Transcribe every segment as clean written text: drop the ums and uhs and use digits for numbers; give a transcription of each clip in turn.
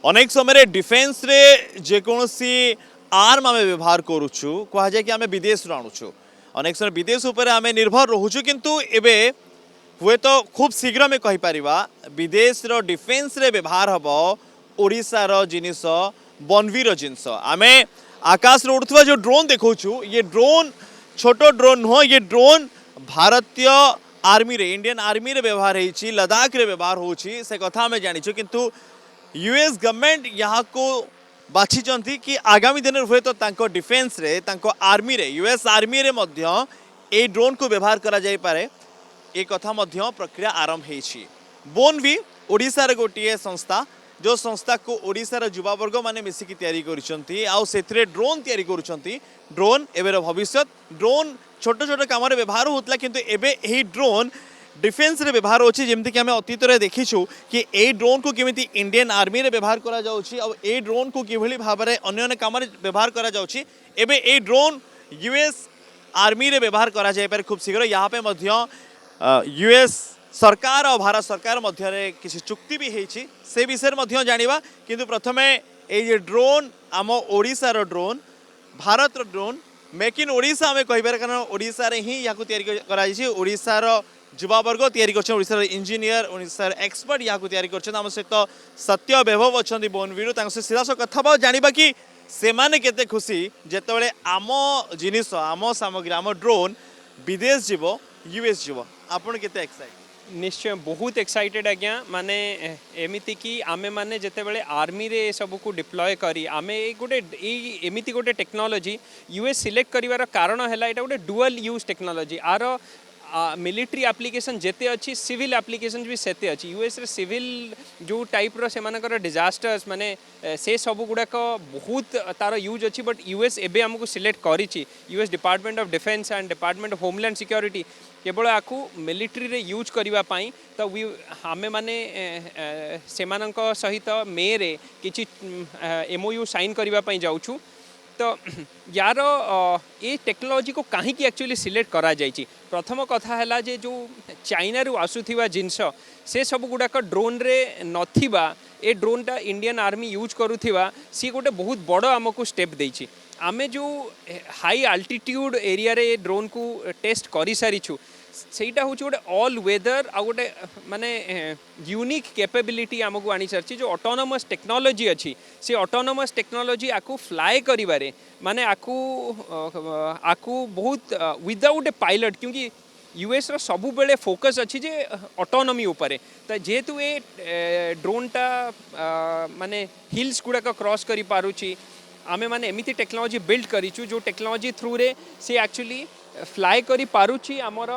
अनेक समय डिफेन्स रे जेकोसी आर्म आम व्यवहार करुचु कह जाए कि आम विदेश आणुचु अनेक समय विदेश उपर आम निर्भर रोचु किंतु एबे हुए तो खूब शीघ्र में कहीपर विदेश रो डिफेन्स रे व्यवहार हम ओडिशार जिनिस बनवीर जिनस आम आकाश रे उड़ुवा जो ड्रोन देखु ये ड्रोन छोट ड्रोन नुह ये ड्रोन भारतीय आर्मी रे इंडियन आर्मी रे व्यवहार होती लद्दाख रे व्यवहार होची से कथा आम जानिछु किंतु यूएस गवर्नमेंट यहाँ को बाछिचंती कि आगामी दिन हुए तो तांको डिफेन्स रे तांको आर्मी रे यूएस आर्मी रे मध्य ए ड्रोन को व्यवहार करा जाई पारे ए कथा मध्य प्रक्रिया आरंभ होईछि। बोनवी ओडिशार गोटे संस्था जो संस्था को ओडिशार युवावर्ग माने मिसिकी तैयारी करिसंती आउ सेथिरे ड्रोन तैयारी करुचंती ड्रोन एबेर भविष्य ड्रोन छोट छोट काम रे व्यवहार होतला किंतु एबे एही ड्रोन डिफेन्स रे व्यवहार होछि जेमति कि आमे अतीत रे देखिछु कि ए ड्रोन को केमिति इंडियन आर्मी रे व्यवहार करा जाउछि और ए ड्रोन को किभली भाबरे अन्य अन्य काम रे व्यवहार करा जाउछि एबे ए ड्रोन यूएस आर्मी रे व्यवहार करा जाय पर खूब शीघ्र यहाँ पे मध्य यूएस सरकार और भारत सरकार मध्य किसी चुक्ति भी होती से विषय में जाना किंतु प्रथमे ये ड्रोन आम ओडिशार drone Bharat drone make in Odisha आम कहीपर कारण ओडिशा रे ही यहाँ तैयारी ओडिशार युवावर्ग तैयारी कर इंजीनियर ओडिशार एक्सपर्ट यहाँ तैयारी कर सहित सत्य वैभव अच्छा बोनवीर सीधा कथा जाना कि सेमाने केते खुशी जेतेबेले आम जिनिस आम सामग्री आम ड्रोन विदेश जीव यूएस जीव आपन केते एक्साइटेड निश्चय बहुत एक्साइटेड आज्ञा माने एमिति कि आमे माने जेतेबेले आर्मी रे सब को डिप्लॉय करी आमे गोटे एमिति गोटे टेक्नोलॉजी यूएस सिलेक्ट करिवार कारण हैला एटा गोटे डुअल यूज टेक्नोलॉजी आर मिलिट्री एप्लिकेशन जेते अच्छी सिविल एप्लिकेशन भी सेते अच्छी यूएस रे सिविल जो टाइप रो से मानकर डिजास्टर्स माने से सब गुड़ाक बहुत तार यूज अच्छी बट यूएस एबे हमको सिलेक्ट करिछि US Department of Defense and Department of Homeland Security केवल आकु मिलिट्री रे यूज करिवा पाई तो आमे माने सेमानक सहित मे रे किछि एमओयू साइन करिवा पाई जाउछु तो यार ये टेक्नोलॉजी को कहीं एक्चुअली सिलेक्ट करा जाइछि प्रथम कथा है जे जो चाइना रु आसुथिबा जिनस से सब गुड़ाक ड्रोन रे नथिबा ए ड्रोनटा इंडियन आर्मी यूज करुथिबा सी गोटे बहुत बड़ आमको स्टेप देइछि आमे जो हाई आल्टीट्यूड एरिया रे ड्रोन को टेस्ट करि सारिछु सेटा हूँ गोटे ऑल वेदर आ गोटे माने यूनिक कैपेबिलिटी आमको आनी सारी जो ऑटोनोमस टेक्नोलॉजी अच्छी से ऑटोनोमस टेक्नोलॉजी आकु फ्लाए करिबारे माने आकु बहुत विदाउट ए पायलट क्योंकि यूएस रो सबु बेले फोकस अच्छी जे ऑटोनॉमी उपरे तो जेहेतु ए ड्रोनटा माने हिल्स गुड़ाक क्रॉस करि पारुची आमे माने एमिति टेक्नोलॉजी बिल्ड करिचु जो टेक्नोलॉजी थ्रू रे से एक्चुअली फ्लाए करी पारुची आमर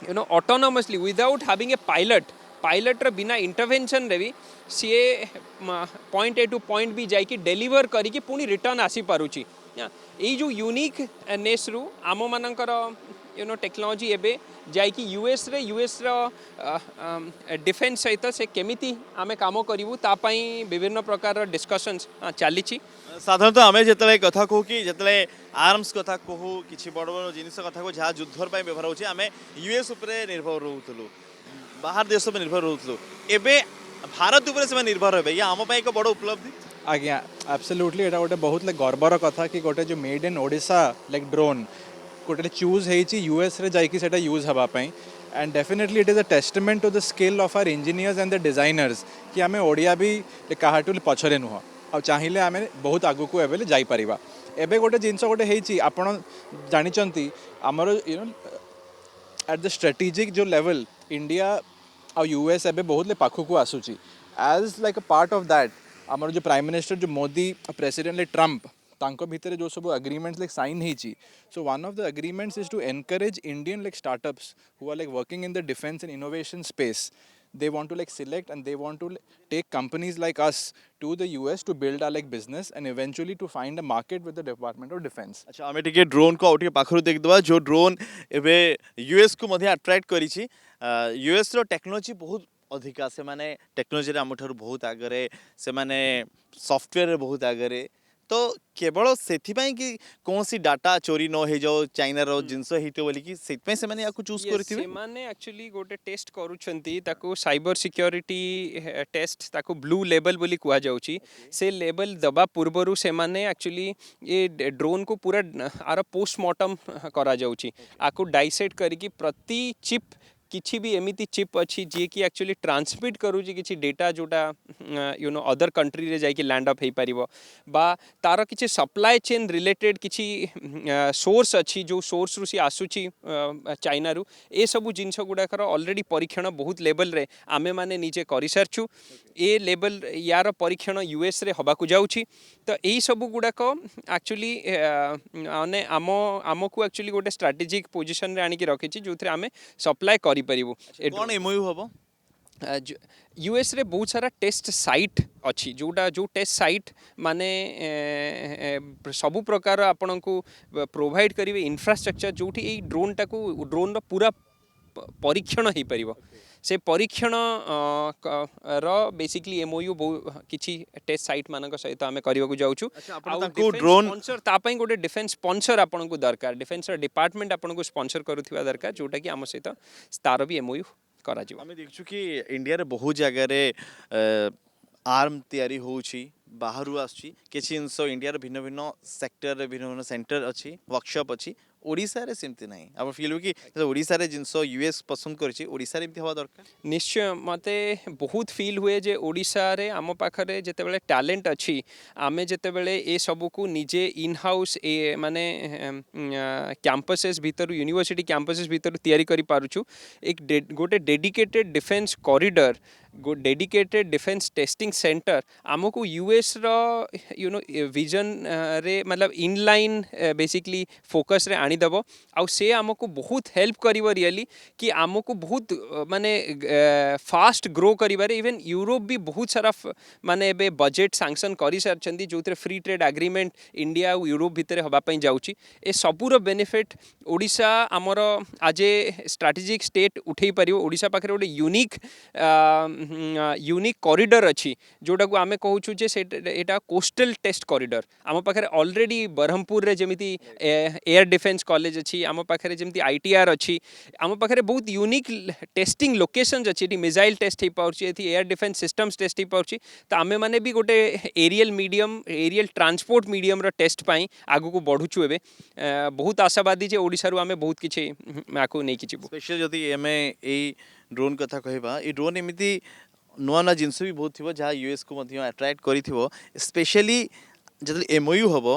you know autonomously without having a pilot बिना इंटरवेंशन रे भी सी point A to point B जाइकी डेलीवर करिकी पुणी रिटर्न आसी पारुची यही जो यूनिक नेस रु आम मानकर यू नो टेक्नोलॉजी एबे जाइकी यूएस रो डिफेन्स सहित से केमिति आमे काम करिवु ता पई विभिन्न प्रकार डिस्कशंस चली साधारणतः आम जिते कथा कहू कि जिते आर्म्स कथा कहू कि बड़ बड़ जिनिस कथा कहू जहाँ युद्ध व्यवहार होची आम यूएस उपरे निर्भर रोलु बाहर देश में निर्भर रोलु एबे भारत उपरे से निर्भर हे या आम एक बड़ उपलब्धि आज्ञा एब्सोल्युटली एटा गोटे बहुत गर्वर कथा कि गोटे जो made in Odisha like drone गोटे चूज होती यूएस रे जाइकी सेटा यूज हवा पाई and definitely it is a testament to the skill of our engineers and the designers कि आम ओडिया भी काहाटू पछरे नुह आ चाहिए आम बहुत आगु को एबे जाई परिबा एबे गोटे जिनस गोटे हेची आपण जानिचंती हमर you know at the strategic जो लेवल इंडिया आ यूएस एबे बहुत ले पाखु को आसुची as like a part of that हमर जो प्राइम मिनिस्टर जो मोदी प्रेसिडेंट ले ट्रम्प तांको भितर जो सब अग्रीमेंट्स लाइक साइन होती so one of the agreements is to encourage Indian like startups who are like working in the defence and innovation space they want to like select and they want to take companies like us to the US to build our like business and eventually to find a market with the Department of Defense. अच्छा आमे टिके drone को आउटे पाखरु देख दबा जो drone एबे US को मध्ये अट्रैक्ट करिछि यूएस रो टेक्नोलॉजी बहुत अधिका से माने टेक्नोलॉजी रे हमठारु बहुत आगरे से माने सॉफ्टवेयर रे बहुत आगरे तो केवल से कि कौन सी डाटा चोरी न हो जाओ चाइना रो जिनस हेतो बोली कि सेतपय से माने याकू चूज करथिबे ସେମାନେ ଆକ୍ଚୁଆଲି ଗୋଟେ ଟେଷ୍ଟ କରୁଛନ୍ତି ତାକୁ ସାଇବର ସିକ୍ୟୁରିଟି ଟେଷ୍ଟ ତାକୁ ବ୍ଲୁ ଲେବଲ୍ ବୋଲି କୁହାଯାଉଛି ସେ ଲେବଲ୍ ଦେବା ପୂର୍ବରୁ ସେମାନେ ଆକ୍ଚୁଆଲି ଏ ଡ୍ରୋନ୍କୁ ପୁରା ଆର ପୋଷ୍ଟମର୍ଟମ୍ କରାଯାଉଛି ଆକୁ ଡାଇସେକ୍ଟ କରିକି ପ୍ରତି ଚିପ୍ କିଛି ବି ଏମିତି ଚିପ୍ ଅଛି ଯିଏକି ଆକ୍ଚୁଆଲି ଟ୍ରାନ୍ସମିଟ୍ କରୁଛି କିଛି ଡେଟା ଯେଉଁଟା ୟୁ ନୋ ଅଦର କଣ୍ଟ୍ରିରେ ଯାଇକି ଲ୍ୟାଣ୍ଡ ଅପ୍ ହେଇପାରିବ ବା ତାର କିଛି ସପ୍ଲାଏ ଚେନ୍ ରିଲେଟେଡ୍ କିଛି ସୋର୍ସ ଅଛି ଯେଉଁ ସୋର୍ସରୁ ସିଏ ଆସୁଛି ଚାଇନାରୁ ଏସବୁ ଜିନିଷ ଗୁଡ଼ାକର ଅଲରେଡ଼ି ପରୀକ୍ଷଣ ବହୁତ ଲେବଲ୍ରେ ଆମେମାନେ ନିଜେ କରିସାରିଛୁ ଏ ଲେବଲ୍ ୟାର ପରୀକ୍ଷଣ ୟୁଏସ୍ରେ ହେବାକୁ ଯାଉଛି ତ ଏଇସବୁ ଗୁଡ଼ାକ ଆକ୍ଚୁଆଲି ମାନେ ଆମକୁ ଆକ୍ଚୁଆଲି ଗୋଟେ ଷ୍ଟ୍ରାଟେଜିକ୍ ପୋଜିସନ୍ରେ ଆଣିକି ରଖିଛି ଯେଉଁଥିରେ ଆମେ ସପ୍ଲାଏ କରିପାରିବୁ कौन एमओयू हबो यूएस रे बहुत सारा टेस्ट साइट अच्छी जोटा जो टेस्ट साइट माने सबु प्रकार आपण को प्रोवाइड करेंगे इंफ्रास्ट्रक्चर जो ड्रोन टाक ड्रोन पूरा परीक्षण हो पार से परीक्षण बेसिकली एमओयू किसी टेस्ट साइट मान सहित आम करने जाऊँ ड्रोन स्पॉन्सर गोटे डिफेन्स स्पॉन्सर आपन को दरकार डिफेन्स डिपार्टमेंट आपन को स्पॉन्सर करुवा दरकार जोटा कि आम सहित तार भी एमओयू करा जीव आम देखु कि इंडिया रे बहुत जगह आर्म तैयारी होउछि बाहरु आछि किछि जिनस इंडिया रे भिन्न भिन्न सेक्टर रे भिन्न भिन्न सेंटर अछि वर्कशॉप अछि ओडिसा रे सेमती नाही अब फील कि ओडिसा रे जिनस यूएस पसंद करछि ओडिसा रे एमती हवा दरकार निश्चय मते बहुत फील हुए जे ओडिसा रे आम पाखरे जेते बेले टैलेंट अछि आमे जेते बेले ए सब को निजे इन हाउस ए माने कैंपसेस भीतर यूनिवर्सिटी कैंपसेस भीतर तैयारी करि पारुछु एक गोटे dedicated defence corridor dedicated defence testing centre आमको यूएस रो यू नो विजन रे मतलब इनलाइन बेसिकली फोकस रे आनी दबो आउ से आमको बहुत हेल्प करिवो रियली कि आमको बहुत माने फास्ट ग्रो करिबारे इवन यूरोप भी बहुत सारा माने एबे बजेट सैंक्शन करि सारछंदी जोथरे फ्री ट्रेड एग्रीमेंट इंडिया और यूरोप भितर हबा पई जाउची ए सबुरो बेनिफिट ओडिशा आमर आज ए स्ट्रेटेजिक स्टेट उठेई परिवो ओडिशा पाखरे गोटे यूनिक कॉरिडोर अच्छी जोटा को आमे कहूँ जे एटा कोस्टल टेस्ट कॉरिडोर आम पाखे ऑलरेडी बरहमपुर रे जमिति एयर डिफेंस कॉलेज अच्छी आम पाखे जमिति आईटीआर अच्छी आम पाखे बहुत यूनिक टेस्टिंग लोकेशंस अच्छी ये मिसाइल टेस्ट हो पार्टी ये एयर डिफेंस सिस्टम्स टेस्ट हो पार्टी तो आमे माने भी गोटे aerial medium aerial transport medium रो टेस्ट पाई आगु को बढ़ुचु एबे बहुत आशावादी जे ओडिसा रु आमे बहुत किछि आकु नै किछि स्पेशल जदि एमे ए ड्रोन कथा कहबा ए ड्रोन एमिति नुआ नुआ जिनस भी बहुत थी जहाँ यूएस को अट्रैक्ट कर स्पेशली जो एमओयू हम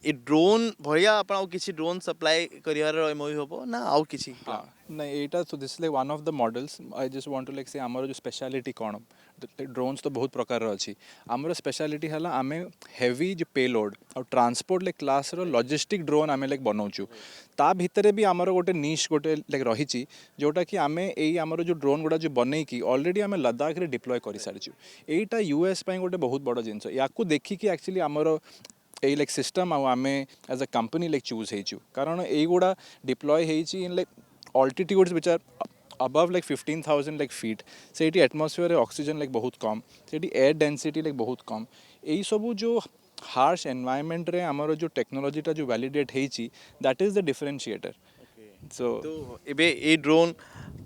ए ड्रोन भाया आप किसी ड्रोन सप्लाई कर एमओयू हम ना आउ किसी नहीं एटा तो this like one of the models I just want to like say आमर जो स्पेशलिटी कौन ड्रोन्स तो बहुत प्रकार अच्छी आमर स्पेशलिटी है आम हेवी जो पेलोड और ट्रांसपोर्ट लाइक क्लास रो लॉजिस्टिक ड्रोन आम लाइक बनाऊँ ता भितर भी आमर गोटे निश गोटे लाइक रही जोटा कि आम यही आमर जो ड्रोन गुड़ा जो बनईकी ऑलरेडी आम लद्दाख रे डिप्लॉय कर सारी यहीटा यूएस गोटे बहुत बड़ जिनस या देखिकी एक्चुअली आमर यही लाइक सिस्टम आम as a company like choose हो कारण यहीगुड़ा deploy in like altitudes which are above like 15,000 like feet से एटमॉस्फेयर ऑक्सीजन like बहुत कम से एयर डेंसिटी like बहुत कम यही सब जो हार्श एनवायरनमेंट रे हमरो जो टेक्नोलॉजी टा जो वैलिडेट हेची that is the differentiator so तो एबे ए ड्रोन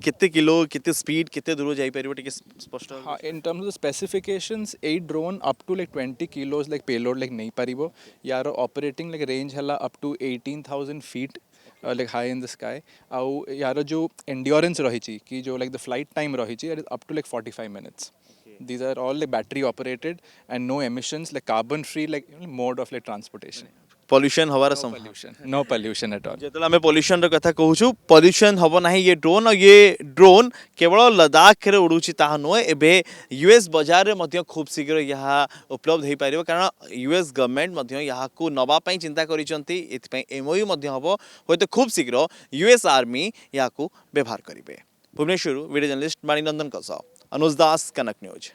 कितने किलो कितने स्पीड कितने दूर जाई परिबो टिके स्पष्ट हाँ in terms of specifications a drone up to like 20 kilos like payload like नहीं पारिबो यार ऑपरेटिंग लाइक रेंज हला up to 18,000 feet like high in the sky आउ यार जो एंड्योरेंस रही कि जो लाइक द फ्लाइट टाइम रही up to like 45 minutes these are all like battery operated and no emissions like carbon free like mode of like transportation pollution हवार no pollution at all जेतला हमें pollution रो कथा कहूछु pollution हबो नाही ये drone और ये drone केवल लद्दाख रे उडुची ताहा नो एबे यूएस बाजार रे मध्य खूब शीघ्र यहाँ उपलब्ध हो पारिबो कारण यूएस गवर्नमेंट मध्य यहाँ को नबा पई चिंता करिसंती एथि पई एमओयू मध्य हबो होयतो खूब शीघ्र यूएस आर्मी यहाँ को व्यवहार करिवे भुवनेश्वर वीडियो जर्नलिस्ट माणिनंदन कसा अनुज दास कनक न्यूज।